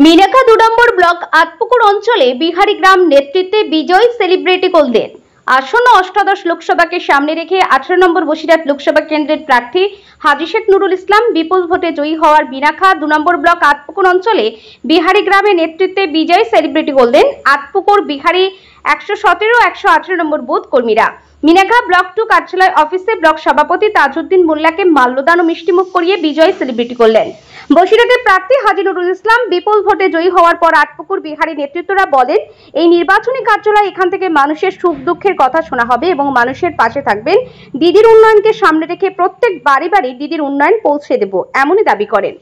মিনাখা 2 নম্বর block আতপুকুর অঞ্চলে বিহারি গ্রাম নেতৃত্বে বিজয় celebrity করলেন। আসন্ন অষ্টাদশ লোকসভাকে সামনে রেখে 18 নম্বর বসিরহাট লোকসভা কেন্দ্রের প্রার্থী হাজী শেখ নুরুল ইসলাম বিপুল ভোটে জয়ী হওয়ার মিনাখা 2 নম্বর ব্লক আতপুকুর অঞ্চলে বিহারি গ্রামের নেতৃত্বে বিজয় সেলিব্রিটি করলেন আতপুকুর বিহারি 117-118 নম্বর বুথ কর্মীরা। মিনাখা ব্লক 2 কার্যালয় অফিসে ব্লক সভাপতি তাজউদ্দিন মোল্লাকে মাল্যদান ও মিষ্টিমুখ করিয়ে বিজয় সেলিব্রিটি করলেন। বসিরহাটের প্রার্থী হাজী নুরুল ইসলাম বিপুল ভোটে জয়ী হওয়ার পর আটপুকুর বিহারি নেতৃত্বরা বলেন, এই নির্বাচনী কার্যালয় এখান থেকে মানুষের সুখ দুঃখের কথা শোনা হবে এবং মানুষের পাশে থাকবেন। দিদির উন্নয়নকে সামনে রেখে প্রত্যেক বাড়ি বাড়ি দিদির উন্নয়ন পৌঁছে দেব এমনই দাবি করেন।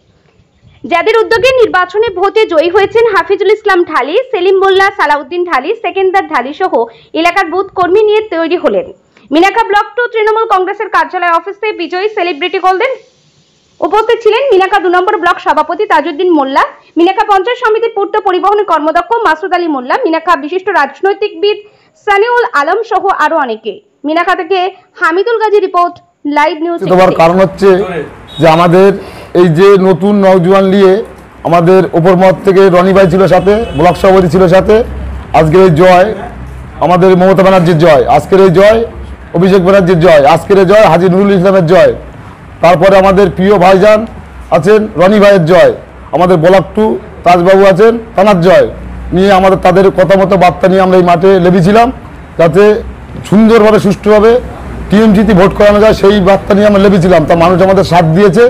যাদের উদ্যোগে নির্বাচনে ভোটে জয়ী হয়েছেন হাফিজুল ইসলাম ঢালি, সেলিম মোল্লা, সালাউদ্দিন ঢালি, সেকেন্দার ঢালি সহ এলাকার বুথ কর্মী নিয়ে তৈরি হলেন। মিনাখা ব্লক 2 তৃণমূল কংগ্রেসের কার্যালয় অফিসে বিজয়ী সেলিব্রিটি করলেন। উপস্থিত ছিলেন মিনাখা 2 নম্বর ব্লক সভাপতি তাজউদ্দিন মোল্লা, মিনাখা পঞ্চায়েত সমিতির পূর্ত পরিবহনের কর্মদক্ষ মাসুদ আলী মোল্লা, মিনাখা বিশিষ্ট রাজনৈতিকবিদ সানিউল আলম সহ আরো অনেকে। মিনাখা থেকে Hamidul Gazi report, live news. তোমার কারণ হচ্ছে যে আমাদের এই যে নতুন নওজোয়ান নিয়ে আমাদের উপর মত থেকে রনি ভাই ছিল সাথে, ব্লক সভাপতি ছিল সাথে। আজকের এই জয় আমাদের মমতা ব্যানার্জির জয়, আজকের এই জয় অভিষেক ব্যানার্জির জয়, আজকের এই জয় হাজী নুরুল ইসলামের জয়। তারপরে আমাদের প্রিয় ভাইজান আছেন রনি ভাইয়ের জয়, আমাদের ব্লক 2 তাজবাবু আছেন তানার জয় নিয়ে আমাদের তাদের কথা মতো বার্তা নিয়ে আমরা এই মাঠে লেগেছিলাম, যাতে সুন্দরভাবে সুষ্ঠুভাবে টিএমসিতে ভোট করানো যায়, সেই বার্তা নিয়ে আমরা লেগেছিলাম। তা মানুষ আমাদের সাথ দিয়েছে,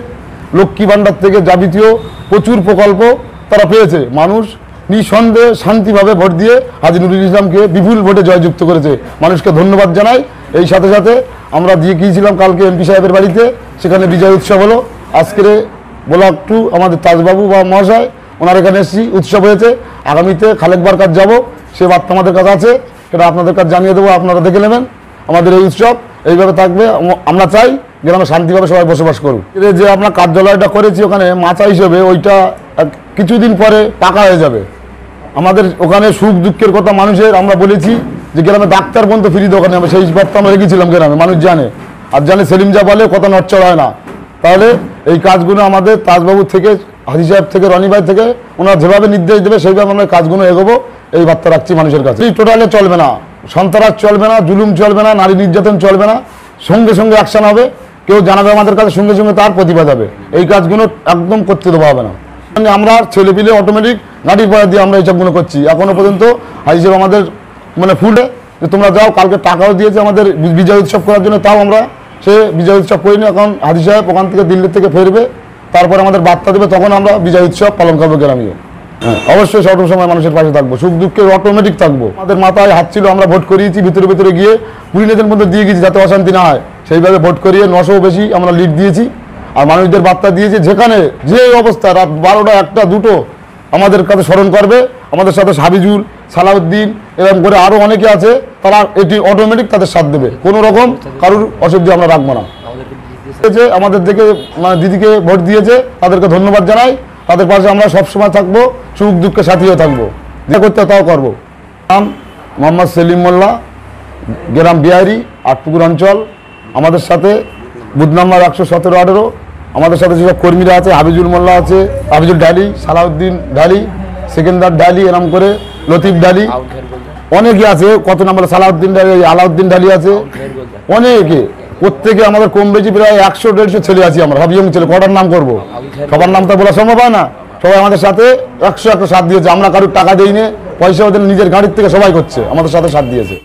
লক্ষ্মী ভাণ্ডার থেকে যাবতীয় প্রচুর প্রকল্প তারা পেয়েছে। মানুষ নিঃসন্দেহে শান্তিভাবে ভোট দিয়ে হাজী নুরুল ইসলামকে বিপুল ভোটে জয়যুক্ত করেছে। মানুষকে ধন্যবাদ জানাই। এই সাথে সাথে আমরা দিয়ে গিয়েছিলাম কালকে এমপি সাহেবের বাড়িতে, সেখানে বিজয় উৎসব হলো। আজকের ব্লক 2 আমাদের তাজবাবু বা মহাশয় ওনার এখানে এসেছি, উৎসব হয়েছে। আগামীতে খালেকবার কাজ যাবো, সে বার্তা আমাদের কাছে আছে, সেটা আপনাদের কাছে জানিয়ে দেবো, আপনারা দেখে নেবেন। আমাদের এই উৎসব এইভাবে থাকবে। আমরা চাই গ্রামে শান্তিভাবে সবাই বসবাস করুক। যে আপনার কার্যালয়টা করেছি ওখানে মাচা হিসেবে, ওইটা কিছুদিন পরে টাকা হয়ে যাবে। আমাদের ওখানে সুখ দুঃখের কথা মানুষের আমরা বলেছি যে গ্রামে ডাক্তার পর্যন্ত ফ্রি দোকানে হবে, সেই বার্তা আমরা রেখেছিলাম। গ্রামে মানুষ জানে, আর জানে সেলিম যা বলে কথা নড়চড় হয় না। তাহলে এই কাজগুলো আমাদের তাজবাবু থেকে, হাজী সাহেব থেকে, রনি ভাই থেকে ওনারা যেভাবে নির্দেশ দেবে সেইভাবে আমরা কাজগুলো এগোবো, এই বার্তা রাখছি মানুষের কাছে। এই টোটালে চলবে না, সন্ত্রাস চলবে না, জুলুম চলবে না, নারী নির্যাতন চলবে না। সঙ্গে সঙ্গে অ্যাকশন হবে, কেউ জানাবে আমাদের কাছে, সঙ্গে সঙ্গে তার প্রতিবাদ হবে। এই কাজগুলো একদম করতে দেওয়া হবে না। আমরা ছেলেপিলে অটোমেটিক গাড়ির পয়সা দিয়ে আমরা এইসবগুলো করছি। এখনো পর্যন্ত হাজী সাহেব আমাদের ফুলে যে তোমরা যাও, কালকে টাকাও দিয়েছে আমাদের বিজয় উৎসব করার জন্য, তাও আমরা সে বিজয় উৎসব করিনি। এখন হাজী সাহেব ওখান থেকে দিল্লি থেকে ফিরবে, তারপরে আমাদের বার্তা দেবে, তখন আমরা বিজয় উৎসব পালন করবো গ্রামীয়। হ্যাঁ, অবশ্যই সব সময় মানুষের পাশে থাকবো, সুখ দুঃখে অটোমেটিক থাকবো। আমাদের মাথায় হাত ছিল, আমরা ভোট করিয়েছি, ভিতরে ভিতরে গিয়ে পুলিনেদের মধ্যে দিয়ে গেছি যাতে অশান্তি না হয়। সেইভাবে ভোট করিয়ে 900 বেশি আমরা লিড দিয়েছি। আর মানুষদের বার্তা দিয়েছি, যেখানে যে অবস্থা রাত 12টা 1টা 2টো আমাদের কাছে স্মরণ করবে। আমাদের সাথে হাবিজুল, সালাউদ্দিন এরকম করে আরও অনেকে আছে, তারা এটি অটোমেটিক তাদের সাথ দেবে। কোনো রকম কারোর অসুবিধা আমরা রাখবো না। আমাদের থেকে মানে দিদিকে ভোট দিয়েছে, তাদেরকে ধন্যবাদ জানাই। তাদের পাশে আমরা সবসময় থাকবো, সুখ দুঃখের সাথীও থাকবো, যা করতে তাও করবো। নাম মোহাম্মদ সেলিম মোল্লা, গ্রাম বিহারি, আটপুকুর অঞ্চল। আমাদের সাথে বুথ নাম্বার 117-18। আমাদের সাথে যেসব কর্মীরা আছে, হাবিজুল মোল্লা আছে, হাবিজুল ঢালি, সালাউদ্দিন ঢালি, সেকেন্দার ঢালি, এরম করে লতিফ ঢালি, অনেকে আছে। কত নাম্বার সালাউদ্দিন ঢালি, আলাউদ্দিন ঢালি আছে, অনেকে। প্রত্যেকে আমাদের কম বেশি প্রায় 100-150 ছেলে আছি আমরা, সব ইয়ং ছেলে। কটার নাম করবো, সবার নাম তো বলা সম্ভব হয় না। সবাই আমাদের সাথে 100 সাথ দিয়েছে। আমরা কারোর টাকা দিইনি, পয়সা ওদের নিজের গাড়ির থেকে সবাই করছে, আমাদের সাথে সাথ দিয়েছে।